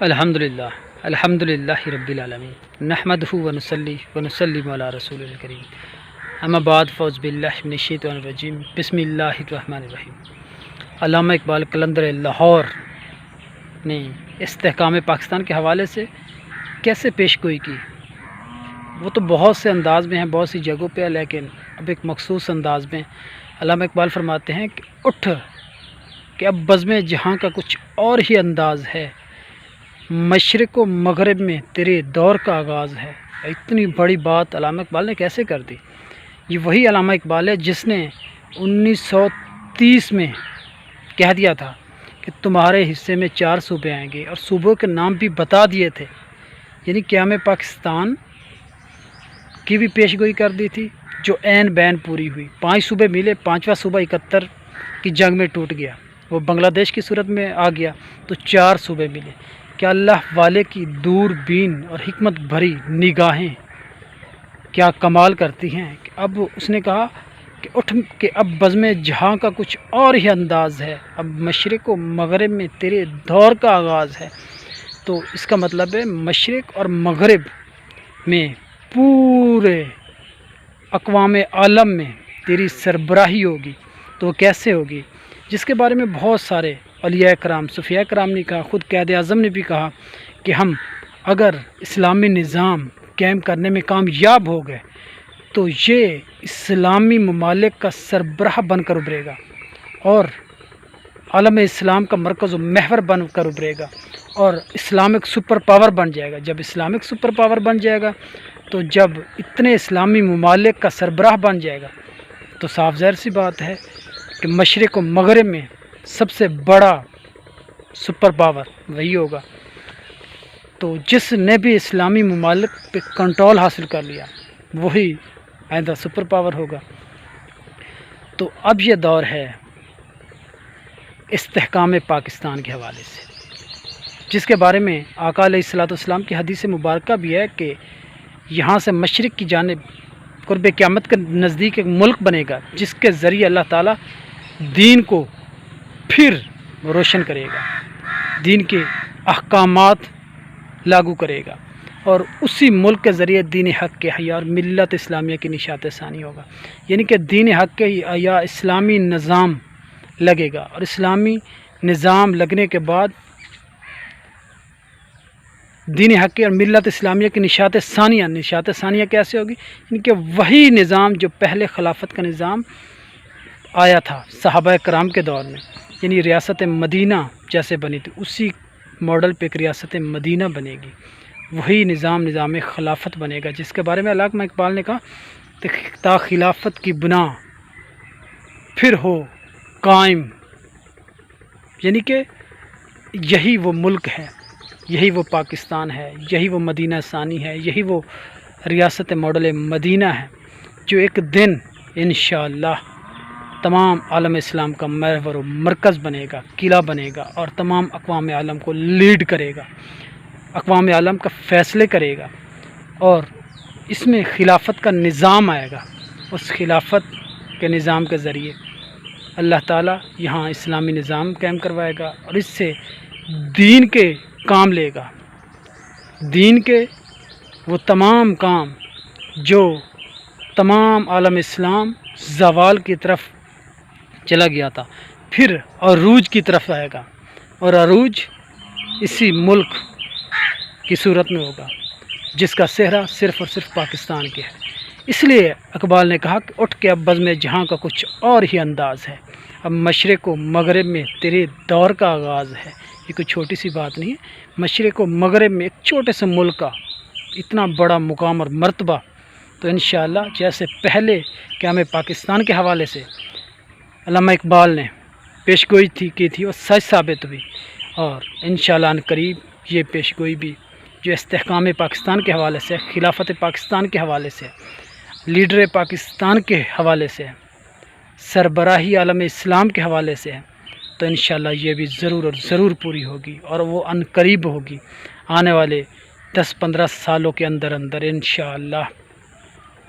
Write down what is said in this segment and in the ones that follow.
الحمدللہ الحمدللہ رب العالمین نحمدہ ونسلم علی رسول الکریم اما بعد فاعوذ باللہ من الشیطان الرجیم بسم اللہ الرحمن الرحیم۔ علامہ اقبال قلندر لاہور نے استحکام پاکستان کے حوالے سے کیسے پیش گوئی کی؟ وہ تو بہت سے انداز میں ہیں، بہت سی جگہوں پہ، لیکن اب ایک مخصوص انداز میں علامہ اقبال فرماتے ہیں کہ اٹھ کہ اب بزم جہاں کا کچھ اور ہی انداز ہے، مشرق و مغرب میں تیرے دور کا آغاز ہے۔ اتنی بڑی بات علامہ اقبال نے کیسے کر دی؟ یہ وہی علامہ اقبال ہے جس نے 1930 میں کہہ دیا تھا کہ تمہارے حصے میں 4 صوبے آئیں گے، اور صوبوں کے نام بھی بتا دیے تھے، یعنی قیام پاکستان کی بھی پیش گوئی کر دی تھی، جو عین بین پوری ہوئی۔ 5 صوبے ملے، 5واں صوبہ 71 کی جنگ میں ٹوٹ گیا، وہ بنگلہ دیش کی صورت میں آ گیا، تو 4 صوبے ملے۔ کیا اللہ والے کی دور بین اور حکمت بھری نگاہیں کیا کمال کرتی ہیں کہ اب اس نے کہا کہ اٹھ کہ اب بزم جہاں کا کچھ اور ہی انداز ہے، اب مشرق و مغرب میں تیرے دور کا آغاز ہے۔ تو اس کا مطلب ہے مشرق اور مغرب میں پورے اقوام عالم میں تیری سربراہی ہوگی۔ تو وہ کیسے ہوگی؟ جس کے بارے میں بہت سارے اولیاء کرام، صوفیاء کرام نے کہا، خود قائد اعظم نے بھی کہا کہ ہم اگر اسلامی نظام قائم کرنے میں کامیاب ہو گئے تو یہ اسلامی ممالک کا سربراہ بن کر ابھرے گا، اور عالم اسلام کا مرکز و محور بن کر ابھرے گا، اور اسلامک سپر پاور بن جائے گا۔ جب اسلامک سپر پاور بن جائے گا، تو جب اتنے اسلامی ممالک کا سربراہ بن جائے گا، تو صاف ظاہر سی بات ہے کہ مشرق و مغرب میں سب سے بڑا سپر پاور وہی ہوگا۔ تو جس نے بھی اسلامی ممالک پہ کنٹرول حاصل کر لیا، وہی آئندہ سپر پاور ہوگا۔ تو اب یہ دور ہے استحکام پاکستان کے حوالے سے، جس کے بارے میں آقا علیہ الصلوۃ والسلام کی حدیث مبارکہ بھی ہے کہ یہاں سے مشرق کی جانب قرب قیامت کے نزدیک ایک ملک بنے گا، جس کے ذریعے اللہ تعالیٰ دین کو پھر روشن کرے گا، دین کے احکامات لاگو کرے گا، اور اسی ملک کے ذریعے دین حق کے حیا اور ملت اسلامیہ کی نشاط ثانی ہوگا۔ یعنی کہ دین حق کے حیا اسلامی نظام لگے گا، اور اسلامی نظام لگنے کے بعد دین حق اور ملت اسلامیہ کی نشاط ثانیہ کیسے ہوگی؟ یعنی کہ وہی نظام جو پہلے خلافت کا نظام آیا تھا صحابہ کرام کے دور میں، یعنی ریاست مدینہ جیسے بنی تھی، اسی ماڈل پہ ایک ریاست مدینہ بنے گی، وہی نظام خلافت بنے گا، جس کے بارے میں علامہ اقبال نے کہا کہ تا خلافت کی بنا پھر ہو قائم، یعنی کہ یہی وہ ملک ہے، یہی وہ پاکستان ہے، یہی وہ مدینہ ثانی ہے، یہی وہ ریاست ماڈل مدینہ ہے، جو ایک دن انشاءاللہ تمام عالم اسلام کا محور و مرکز بنے گا، قلعہ بنے گا، اور تمام اقوام عالم کو لیڈ کرے گا، اقوام عالم کا فیصلے کرے گا، اور اس میں خلافت کا نظام آئے گا۔ اس خلافت کے نظام کے ذریعے اللہ تعالیٰ یہاں اسلامی نظام قائم کروائے گا، اور اس سے دین کے کام لے گا، دین کے وہ تمام کام جو تمام عالم اسلام زوال کی طرف چلا گیا تھا، پھر عروج کی طرف آئے گا، اور عروج اسی ملک کی صورت میں ہوگا، جس کا صحرا صرف اور صرف پاکستان کے ہے۔ اس لیے اقبال نے کہا کہ اٹھ کے اب بزم جہاں کا کچھ اور ہی انداز ہے، اب مشرق و مغرب میں تیرے دور کا آغاز ہے۔ یہ کوئی چھوٹی سی بات نہیں ہے، مشرق و مغرب میں ایک چھوٹے سے ملک کا اتنا بڑا مقام اور مرتبہ۔ تو انشاءاللہ جیسے پہلے قیام پاکستان کے حوالے سے علامہ اقبال نے پیش گوئی کی تھی، وہ سچ ثابت ہوئی، اور انشاءاللہ ان قریب یہ پیش گوئی بھی جو استحکام پاکستان کے حوالے سے، خلافت پاکستان کے حوالے سے، لیڈر پاکستان کے حوالے سے، سربراہی عالم اسلام کے حوالے سے، تو انشاءاللہ یہ بھی ضرور اور ضرور پوری ہوگی، اور وہ ان قریب ہوگی، آنے والے 10-15 سالوں کے اندر انشاءاللہ۔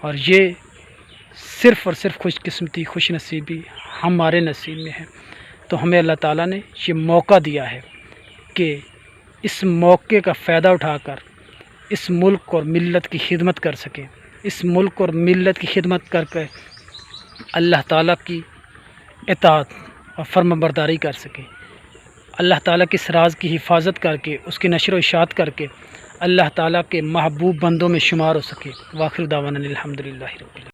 اور یہ صرف اور صرف خوش قسمتی، خوش نصیبی ہمارے نصیب میں ہے۔ تو ہمیں اللہ تعالیٰ نے یہ موقع دیا ہے کہ اس موقع کا فائدہ اٹھا کر اس ملک اور ملت کی خدمت کر سکیں، اس ملک اور ملت کی خدمت کر کے اللہ تعالیٰ کی اطاعت اور فرم برداری کر سکیں، اللہ تعالیٰ کی اس راز کی حفاظت کر کے اس کی نشر و اشاعت کر کے اللہ تعالیٰ کے محبوب بندوں میں شمار ہو سکے۔ وآخر دعوانا الحمدللہ رب العالمین۔